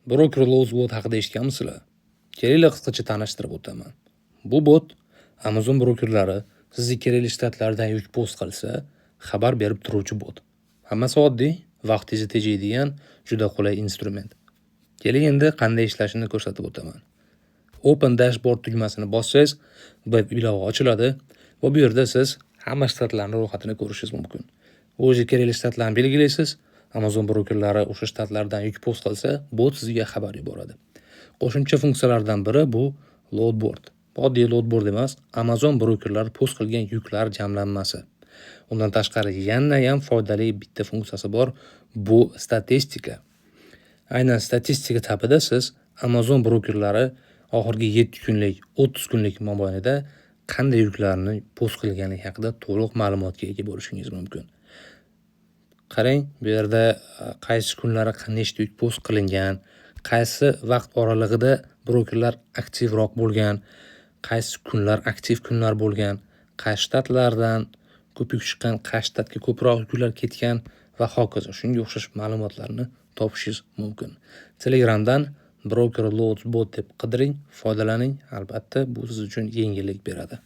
Broker Lowe's bot haqida eshitganmisizlar? Kelinglar qisqacha tanishtirib o'taman. Bu bot Amazon brokerlari sizni kerakli shtatlardan yuk post qilsa, xabar berib turuvchi bot. Hammasi oddiy, vaqtingizni tejaydigan juda qulay instrument. Keling endi qanday ishlashini ko'rsatib o'taman. Open Dashboard tugmasini bossangiz, web ilova ochiladi va bu yerda siz hamma shtatlarning ro'yxatini ko'rishingiz mumkin. O'zingiz kerakli shtatlarni belgilaysiz. Amazon brokerlari o'sha shtatlardan yuk post qilsa, bot sizga xabar yuboradi. Qo'shimcha funksiyalardan biri bu loadboard. Oddiy loadboard emas, Amazon brokerlari post qilgan yuklar jamlanmasi. Undan tashqari yana ham foydali bitta funksiyasi bor, bu statistika. Aynan statistika tabida siz Amazon brokerlari oxirgi 7 kunlik, 30 kunlik mobaynida qanday yuklarni post qilgani haqida to'liq ma'lumotga ega bo'lishingiz mumkin. Qarang, bu yerda qaysi kunlari qanday yuk post qilingan, qaysi vaqt oralig'ida brokerlar aktivroq bo'lgan, qaysi kunlar aktiv kunlar bo'lgan, qaysi shtatlardan ko'p yuk chiqqan, qaysi shtatga ko'proq yuklar ketgan va hokazo. Shunga o'xshash ma'lumotlarni topishingiz mumkin. Telegramdan Broker Lowe's bot deb qidiring, foydalaning. Albatta, bu siz uchun yengillik beradi.